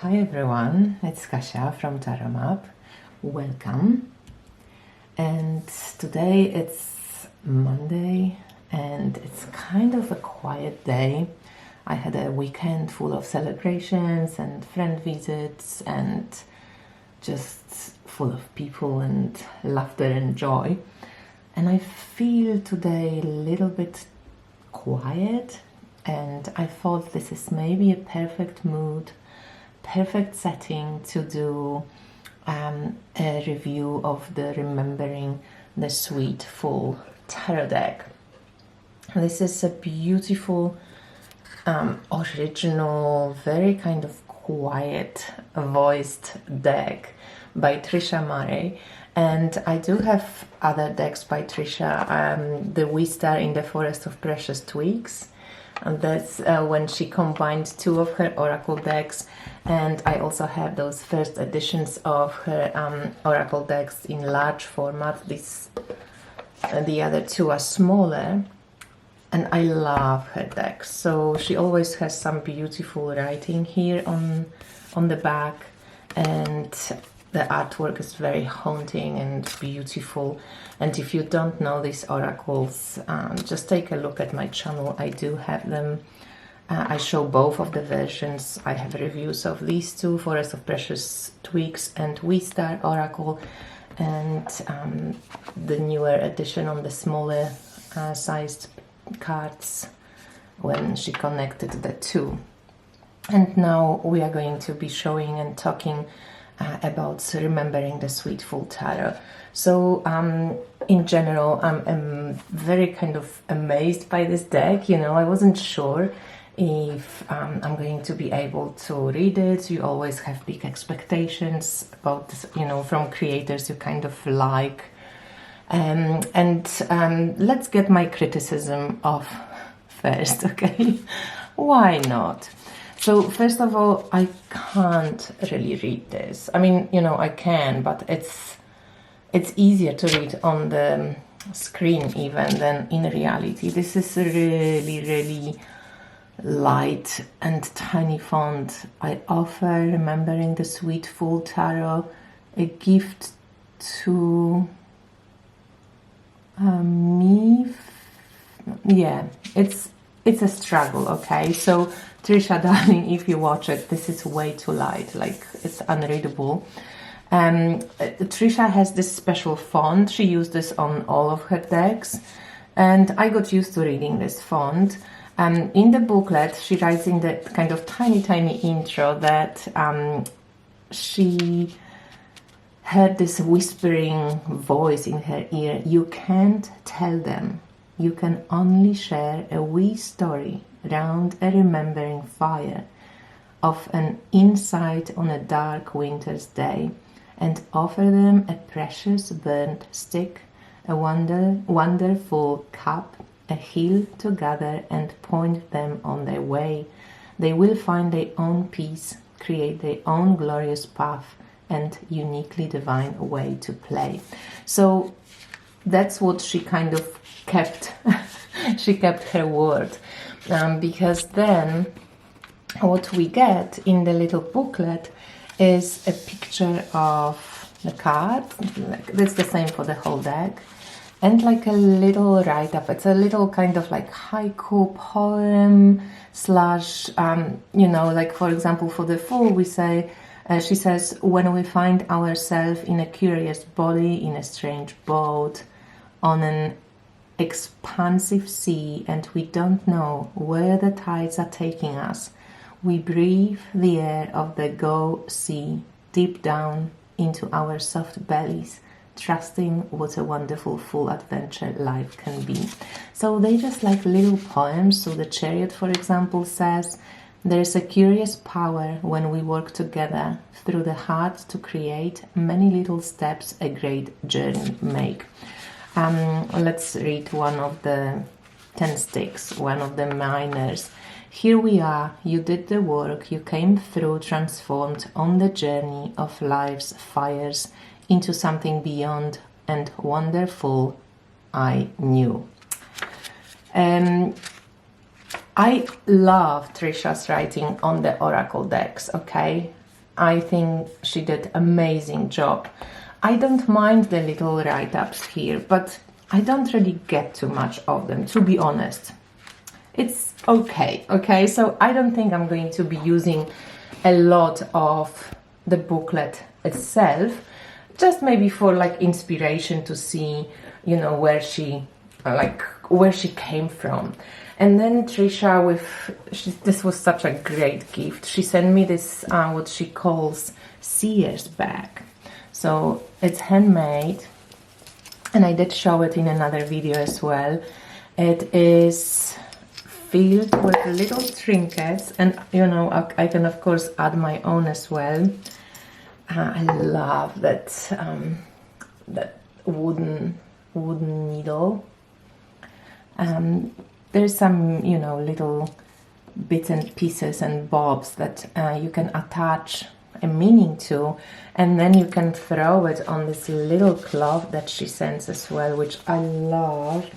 Hi everyone, it's Kasia from Tarot Map. Welcome. And today it's Monday and it's kind of a quiet day. I had a weekend full of celebrations and friend visits and just full of people and laughter and joy. And I feel today a little bit quiet, and I thought this is maybe a perfect mood, perfect setting to do a review of the Remembering the Sweet Full tarot deck. This is a beautiful, original, very kind of quiet voiced deck by Tricia, and I do have other decks by Tricia, the We Star in the Forest of Precious Twigs, and that's when she combined two of her oracle decks. And I also have those first editions of her oracle decks in large format. The other two are smaller, and I love her decks. So she always has some beautiful writing here on the back, and the artwork is very haunting and beautiful. And if you don't know these oracles, just take a look at my channel. I do have them. I show both of the versions. I have reviews of these two, Forest of Precious Twigs and We Star Oracle, and the newer edition on the smaller sized cards when she connected the two. And now we are going to be showing and talking about Remembering the Sweet Full Tarot. So in general, I'm very kind of amazed by this deck. You know, I wasn't sure if I'm going to be able to read it. You always have big expectations about this, you know, from creators you kind of like. Let's get my criticism off first, okay? Why not? So first of all, I can't really read this. I mean, you know, I can, but it's easier to read on the screen even than in reality. This is really light and tiny font. I offer Remembering the Sweet Full Tarot, a gift to me. Yeah, it's a struggle, okay? So Tricia, darling, if you watch it, this is way too light, like it's unreadable. Tricia has this special font. She used this on all of her decks, and I got used to reading this font. In the booklet, she writes in the kind of tiny intro that she heard this whispering voice in her ear. You can't tell them. You can only share a wee story round a remembering fire of an insight on a dark winter's day, and offer them a precious burnt stick, a wonderful cup, a hill to gather, and point them on their way. They will find their own peace, create their own glorious path, and uniquely divine way to play. So that's what she kind of kept. She kept her word, because then what we get in the little booklet is a picture of the card. Like, that's the same for the whole deck. And like a little write-up. It's a little kind of like haiku poem slash, you know, like for example, for the Fool, we say, she says, when we find ourselves in a curious body, in a strange boat, on an expansive sea, and we don't know where the tides are taking us, we breathe the air of the go sea deep down into our soft bellies, trusting what a wonderful full adventure life can be. So they just like little poems. So the Chariot, for example, says, there is a curious power when we work together through the heart to create many little steps a great journey make. Let's read one of the 10 sticks, one of the minors. Here we are, you did the work, you came through transformed on the journey of life's fires into something beyond and wonderful I knew. I love Tricia's writing on the oracle decks, okay? I think she did amazing job. I don't mind the little write-ups here, but I don't really get too much of them, to be honest. It's okay, so I don't think I'm going to be using a lot of the booklet itself, just maybe for like inspiration to see, you know, where she came from. And then Tricia, this was such a great gift. She sent me this what she calls Sears bag. So it's handmade, and I did show it in another video as well. It is filled with little trinkets, and you know, I can of course add my own as well. I love that that wooden needle. There's some, you know, little bits and pieces and bobs that you can attach a meaning to, and then you can throw it on this little cloth that she sends as well, which I love.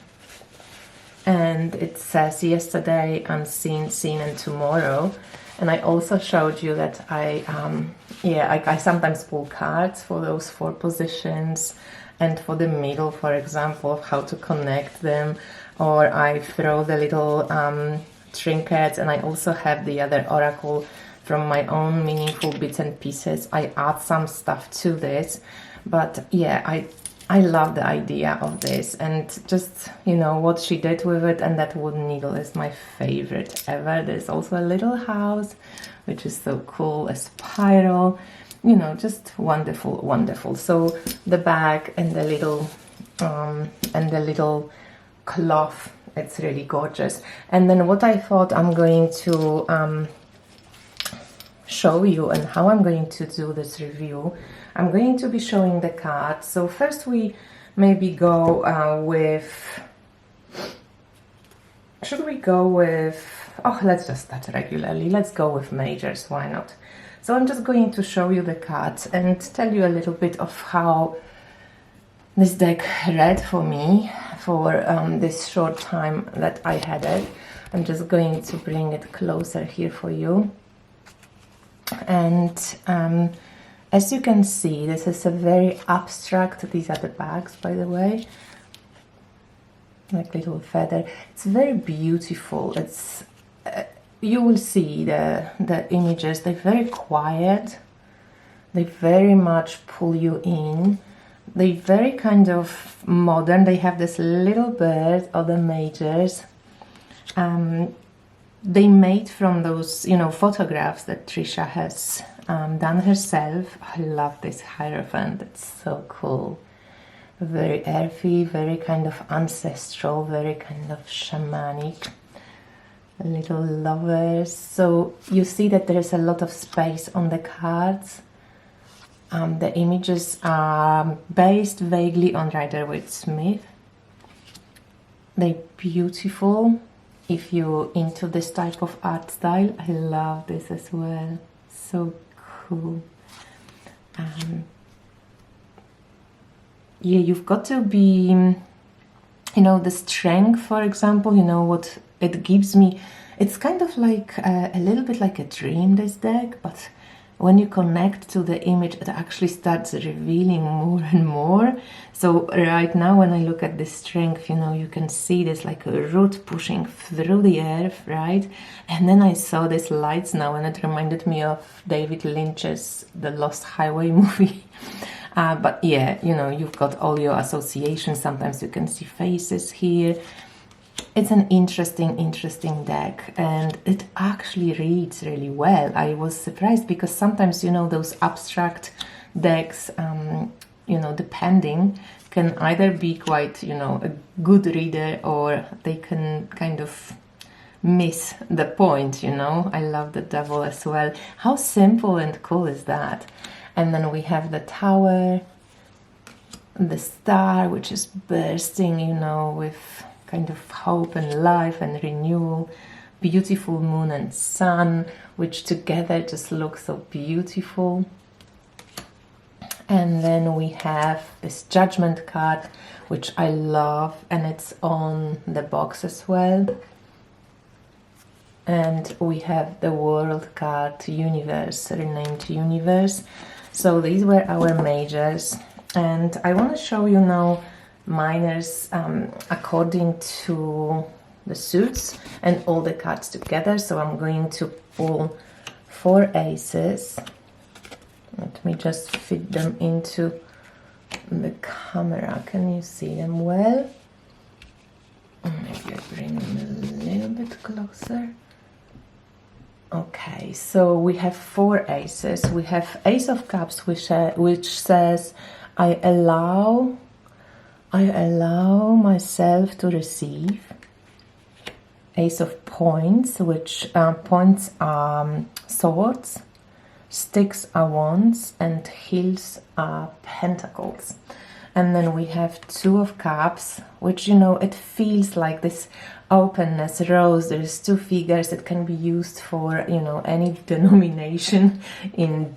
And it says yesterday, unseen, seen, and tomorrow. And I also showed you that I sometimes pull cards for those 4 positions, and for the middle, for example, of how to connect them, or I throw the little trinkets, and I also have the other oracle from my own meaningful bits and pieces. I add some stuff to this, but yeah, I love the idea of this, and just, you know, what she did with it, and that wooden needle is my favorite ever. There's also a little house, which is so cool, a spiral, you know, just wonderful, wonderful. So the bag and the little cloth, it's really gorgeous. And then what I thought I'm going to show you, and how I'm going to do this review, I'm going to be showing the cards. So first we maybe go with, should we go with, oh, let's just start regularly. Let's go with majors, why not? So I'm just going to show you the cards and tell you a little bit of how this deck read for me for this short time that I had it. I'm just going to bring it closer here for you. And as you can see, this is a very abstract, these are the bags, by the way, like little feather. It's very beautiful. It's you will see the images, they're very quiet, they very much pull you in, they're very kind of modern. They have this little bird or the majors. They made from those, you know, photographs that Tricia has done herself. I love this hierophant, it's so cool. Very earthy, very kind of ancestral, very kind of shamanic. Little lovers. So you see that there is a lot of space on the cards. The images are based vaguely on Rider-Waite-Smith. They're beautiful. If you're into this type of art style, I love this as well. So cool. Yeah, you've got to be, you know, the strength, for example, you know, what it gives me. It's kind of like a little bit like a dream, this deck, but when you connect to the image, it actually starts revealing more and more. So right now, when I look at the strength, you know, you can see this like a root pushing through the earth, right? And then I saw these lights now, and it reminded me of David Lynch's The Lost Highway movie. But yeah, you know, you've got all your associations. Sometimes you can see faces here. It's an interesting deck, and it actually reads really well. I was surprised because sometimes, you know, those abstract decks, you know, depending, can either be quite, you know, a good reader, or they can kind of miss the point, you know. I love the devil as well. How simple and cool is that? And then we have the tower, the star, which is bursting, you know, with kind of hope and life and renewal. Beautiful moon and sun, which together just look so beautiful. And then we have this judgment card, which I love, and it's on the box as well. and we have the world card universe, renamed universe. So these were our majors, and I want to show you now minors according to the suits and all the cards together. So I'm going to pull 4 aces. Let me just fit them into the camera. Can you see them well? Maybe I bring them a little bit closer. Okay, so we have 4 aces. We have Ace of Cups, which says, I allow myself to receive. Ace of Points, which points are swords, sticks are wands, and heels are pentacles. And then we have 2 of Cups, which, you know, it feels like this openness, rose. There's 2 figures that can be used for, you know, any denomination in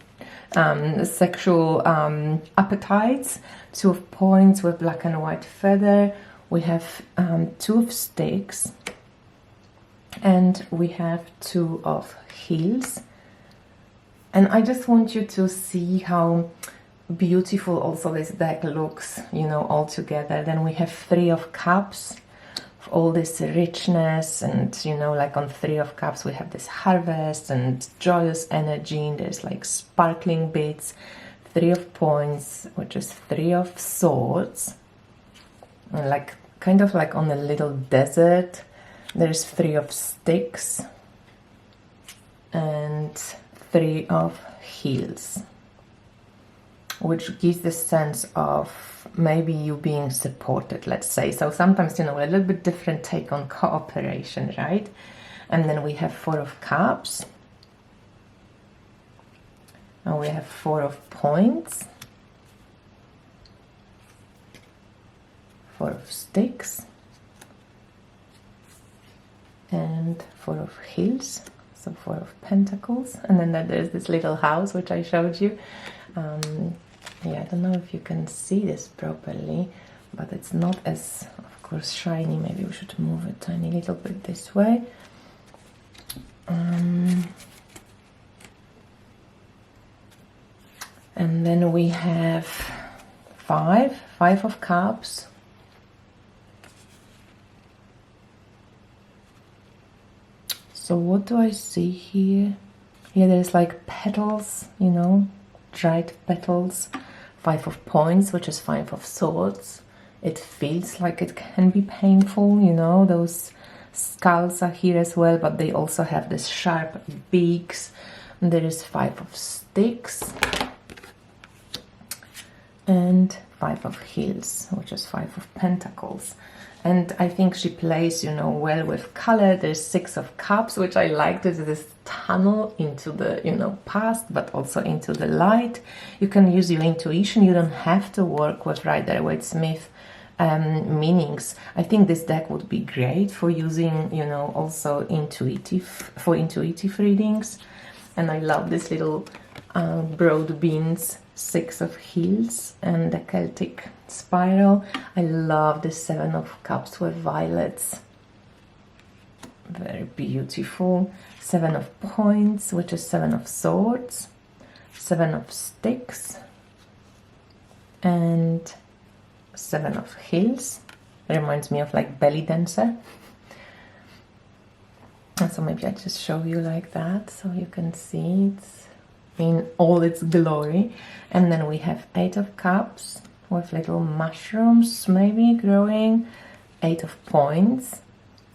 sexual appetites. 2 of Points with black and white feather. We have 2 of Sticks, and we have 2 of Heels. And I just want you to see how beautiful also this deck looks, you know, all together. Then we have 3 of Cups, all this richness, and, you know, like on 3 of Cups we have this harvest and joyous energy, and there's like sparkling bits. 3 of Points, which is 3 of Swords, and like kind of like on a little desert. There's 3 of Sticks and 3 of Heels, which gives the sense of maybe you being supported, let's say. So sometimes, you know, a little bit different take on cooperation, right? And then we have 4 of Cups, and we have 4 of Points, 4 of Sticks, and 4 of Heels, so 4 of Pentacles. And then there's this little house which I showed you. Yeah, I don't know if you can see this properly, but it's not as, of course, shiny. Maybe we should move a tiny little bit this way. And then we have 5 of Cups, so what do I see here? Here there's like petals, you know, dried petals. 5 of Points, which is 5 of Swords. It feels like it can be painful, you know, those skulls are here as well, but they also have this sharp beaks. And there is 5 of Sticks and 5 of Heels, which is 5 of Pentacles. And I think she plays, you know, well with color. There's 6 of Cups, which I like. There's this tunnel into the, you know, past, but also into the light. You can use your intuition. You don't have to work with Rider-Waite-Smith meanings. I think this deck would be great for using, you know, also intuitive readings. And I love this little broad beans, 6 of Heels, and the Celtic spiral. I love the 7 of Cups with violets. Very beautiful. 7 of Points, which is 7 of Swords, 7 of Sticks, and 7 of Heels. Reminds me of like belly dancer. And so maybe I just show you like that so you can see it in all its glory. And then we have 8 of Cups with little mushrooms maybe growing, 8 of Points.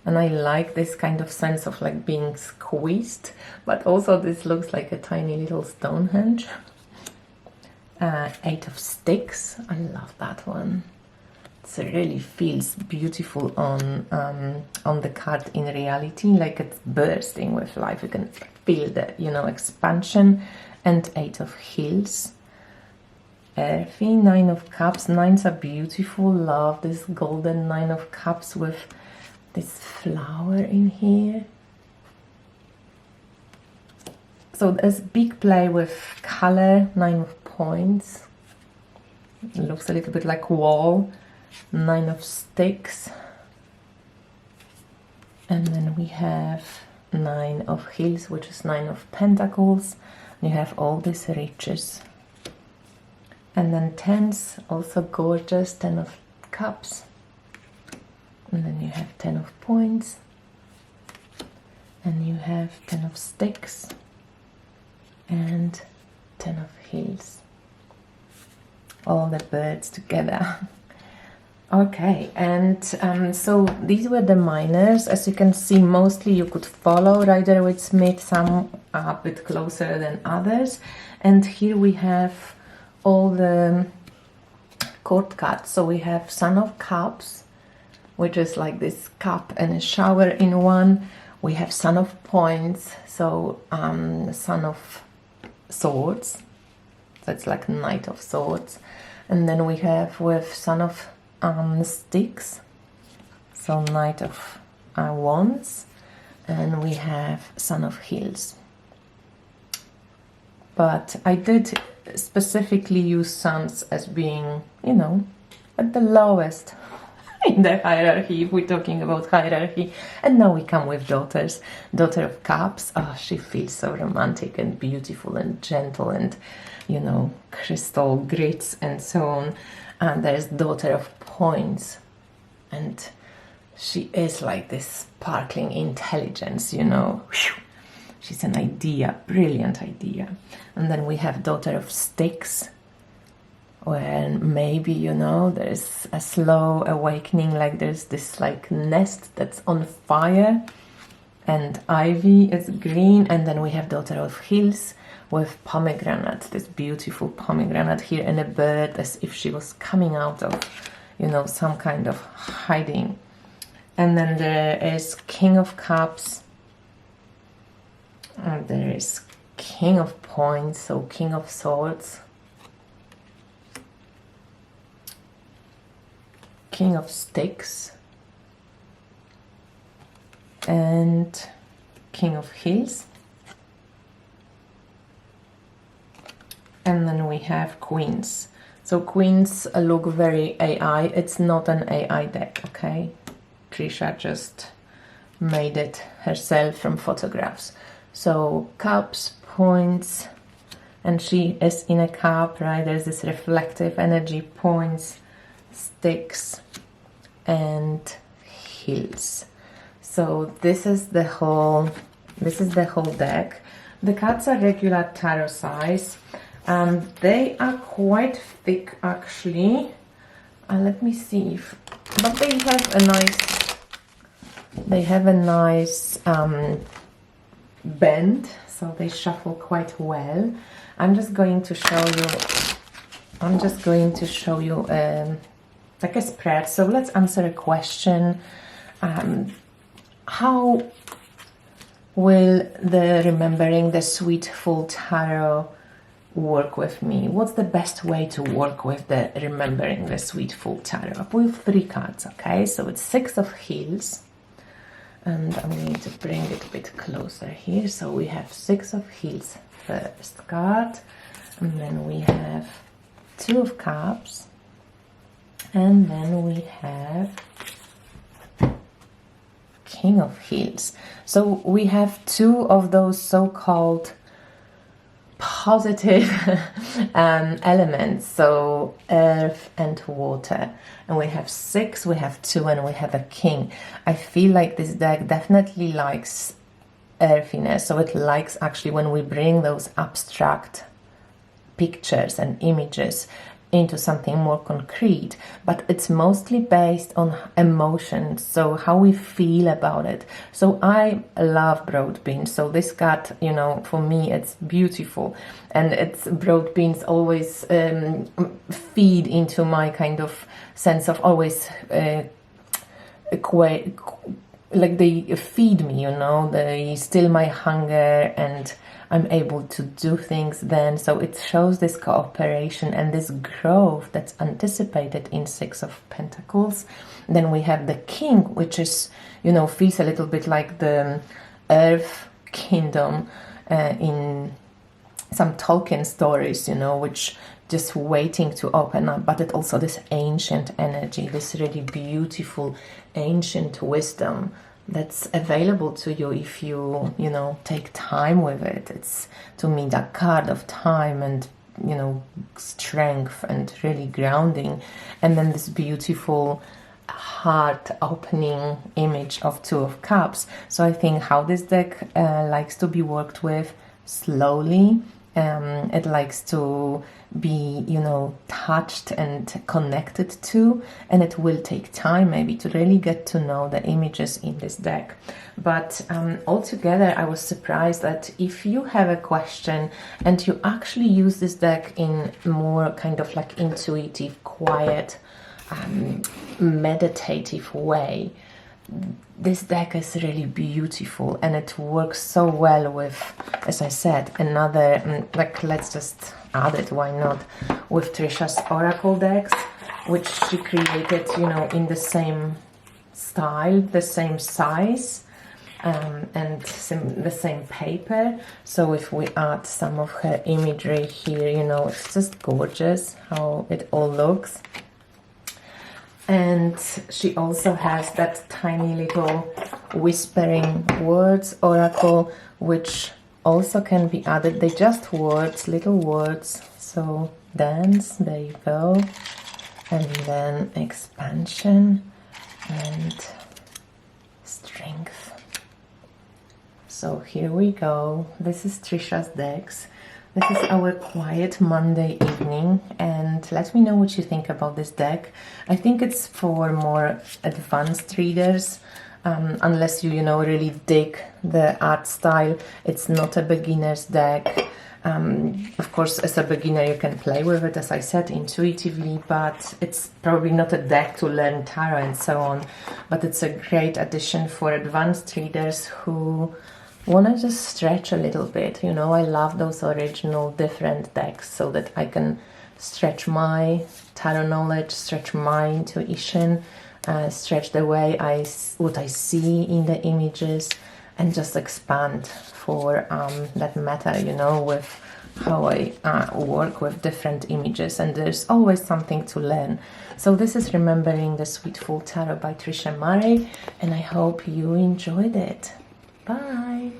And I like this kind of sense of like being squeezed, but also this looks like a tiny little Stonehenge. 8 of Sticks, I love that one. It really feels beautiful on the card in reality, like it's bursting with life. You can feel the, you know, expansion. And 8 of Heels. Earthy, 9 of Cups. 9s are beautiful. Love this golden 9 of Cups with this flower in here. So there's big play with color. 9 of Points. It looks a little bit like wall. 9 of Sticks. And then we have Nine of Heels, which is Nine of Pentacles. You have all these riches. And then tens, also gorgeous, Ten of Cups. And then you have 10 of Points. And you have 10 of Sticks. And 10 of Heels. All the birds together. Okay, and so these were the minors. As you can see, mostly you could follow Rider-Waite-Smith, some a bit closer than others. And here we have all the court cards. So we have Son of Cups, which is like this cup and a shower in one. We have Son of Points, so Son of Swords. So it's like Knight of Swords. And then we have with Son of Sticks, so Knight of Wands, and we have Son of Heels. But I did specifically use sons as being, you know, at the lowest in the hierarchy, if we're talking about hierarchy. And now we come with daughters. Daughter of Cups, oh, she feels so romantic and beautiful and gentle and, you know, crystal grits and so on. And there's Daughter of Points, and she is like this sparkling intelligence, you know. Whew. She's an idea, brilliant idea. And then we have Daughter of Sticks, when maybe, you know, there's a slow awakening, like there's this like nest that's on fire, and ivy is green. And then we have Daughter of Heels with pomegranate, this beautiful pomegranate here, and a bird as if she was coming out of, you know, some kind of hiding. And then there is King of Cups, and there is King of Points, so King of Swords, King of Sticks, and King of Heels. And then we have Queens. So Queens look very AI. It's not an AI deck, okay? Tricia just made it herself from photographs. So Cups, Points, and she is in a cup, right? There's this reflective energy, Points, Sticks, and Heels. So this is the whole deck. The cards are regular tarot size. They are quite thick, actually. Let me see if, but they have a nice bend, so they shuffle quite well. I'm just going to show you like a spread. So let's answer a question. How will the Remembering the Sweet Full Tarot work with me? What's the best way to work with the Remembering the Sweet Full Tarot? With 3 cards, okay? So it's 6 of Heels, and I'm going to bring it a bit closer here. So we have 6 of Heels, first card, and then we have 2 of Cups, and then we have King of Heels. So we have 2 of those so-called positive elements, so earth and water. And we have 6, we have 2, and we have a king. I feel like this deck definitely likes earthiness, so it likes actually when we bring those abstract pictures and images into something more concrete, but it's mostly based on emotions, so how we feel about it. So I love broad beans, so this card, you know, for me it's beautiful, and it's broad beans always feed into my kind of sense of always like they feed me, you know, they still my hunger, and I'm able to do things then. So it shows this cooperation and this growth that's anticipated in 6 of Pentacles. Then we have the King, which is, you know, feels a little bit like the Earth Kingdom in some Tolkien stories, you know, which just waiting to open up, but it also this ancient energy, this really beautiful ancient wisdom that's available to you if you, you know, take time with it. It's, to me, that card of time and, you know, strength and really grounding. And then this beautiful heart opening image of Two of Cups. So I think how this deck likes to be worked with slowly. It likes to be, you know, touched and connected to, and it will take time maybe to really get to know the images in this deck. But altogether, I was surprised that if you have a question and you actually use this deck in more kind of like intuitive, quiet, meditative way, this deck is really beautiful, and it works so well with, as I said, another, like, let's just add it, why not, with Tricia's Oracle decks, which she created, you know, in the same style, the same size, and the same paper. So if we add some of her imagery here, you know, it's just gorgeous how it all looks. And she also has that tiny little whispering words oracle, which also can be added. They just words, little words. So dance, there you go. And then expansion and strength. So here we go. This is Tricia's decks. This is our quiet Monday evening, and let me know what you think about this deck. I think it's for more advanced readers, unless you know, really dig the art style. It's not a beginner's deck. Of course, as a beginner, you can play with it, as I said, intuitively, but it's probably not a deck to learn tarot and so on. But it's a great addition for advanced readers who want to just stretch a little bit. You know, I love those original different decks so that I can stretch my tarot knowledge, stretch my intuition, stretch the way what I see in the images, and just expand for that matter, you know, with how I work with different images, and there's always something to learn. So this is Remembering the Sweetful Tarot by Tricia Murray, and I hope you enjoyed it. Bye!